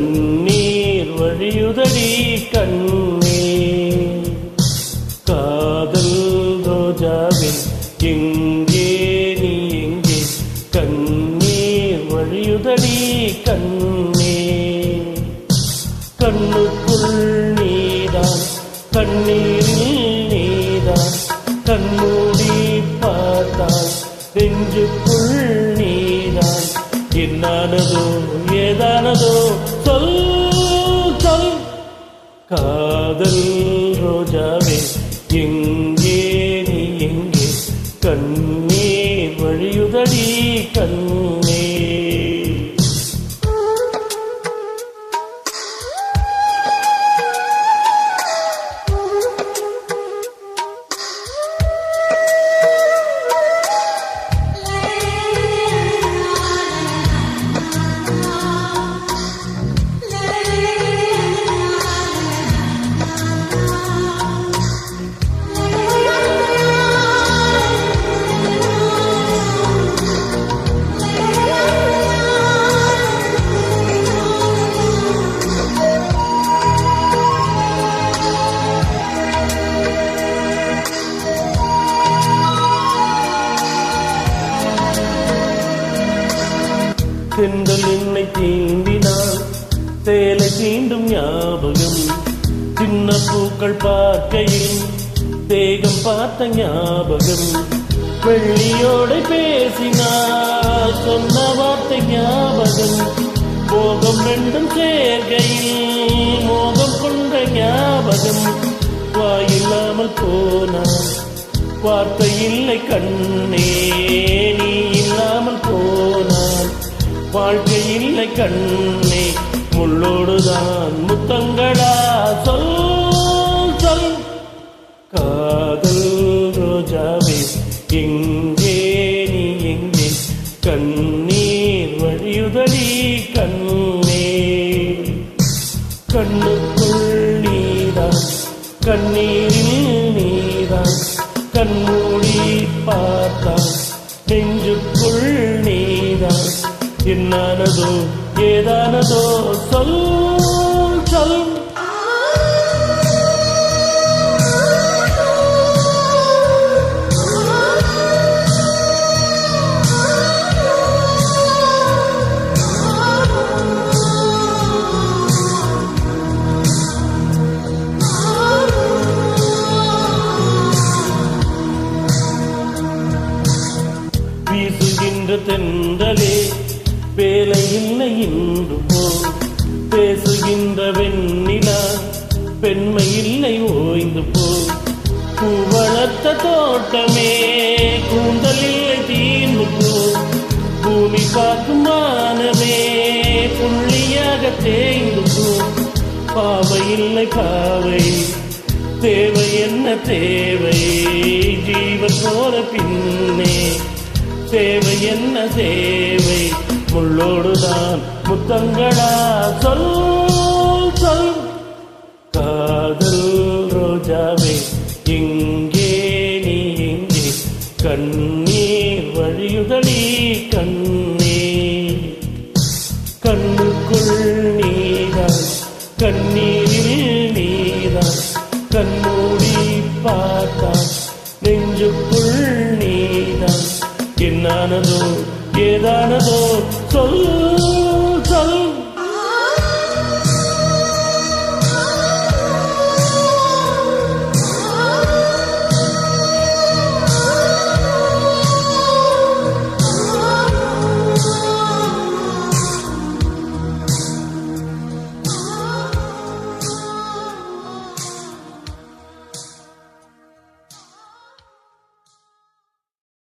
கண்ணீர் வழியுதடி கண்ணே. காதல் ரோஜாவே எங்கே நீ எங்கே, கண்ணீர் வழியுதடி கண்ணே. கண்ணுக்குள் நீதான் கண்ணீரில் நீதான், கண்மூடி பார்த்தால் நெஞ்சுக்குள் நீதான். என்னானதோ ஏதானதோ சொல் சொல். காதல் ரோஜாவே எங்கே நீ எங்கே, கண்ணீர் வழியுதடி கண்ணே. சென்றல் என்னை தீண்டினால் சேலை தீண்டும் ஞாபகம், சின்ன பூக்கள் பார்க்கையில் தேகம் பார்த்த ஞாபகம். வெள்ளியோடு பேசினால் சொன்ன வார்த்தை ஞாபகம், மோகம் ரெண்டும் சேர்க்கையில் மோகம் கொண்ட ஞாபகம். வாயில்லாமல் போனால் வார்த்தை இல்லை கண்ணே, நீ இல்லாமல் போனால் வாழ்க்கை இல்லை கண்ணே. முள்ளோடுதான் முத்தங்களா சொல் சொல். காதல் ரோஜாவே எங்கே நீ எங்கே, கண்ணீர் வழியுதடி கண்ணே. கண்ணுக்குள் நீதான் கண்ணீரில் நீதான், கண்மூடி பார்த்தான் நெஞ்சுக்குள் நீதான். என்னானதோ ஏதானதோ சொல் சொல். வீசுகின்ற தென்றலே வேலை இல்லை இன்று போ, பேசுகின்ற வெண்ணிலா பெண்மை இல்லை ஓய்ந்து போ. பூவளர்த்த தோட்டமே கூந்தல் இல்லை தீர்ந்து போ, பூமி பார்க்கும் வானமே புள்ளியாக தேய்ந்து போ. பாவை இல்லை பாவை தேவை என்ன தேவை, ஜீவன் போற பின்னே தேவை என்ன தேவை. முள்ளோடுதான் முத்தங்களா சொல் சொல். காதல் ரோஜாவே எங்கே நீ எங்கே, கண்ணீர் வழியுதடி கண்ணே. கண்ணுக்குள் நீதான் கண்ணீரில் நீதான், கண்மூடி பார்த்தான் நெஞ்சுக்குள் நீதான். என்னானதோ ஏதானதோ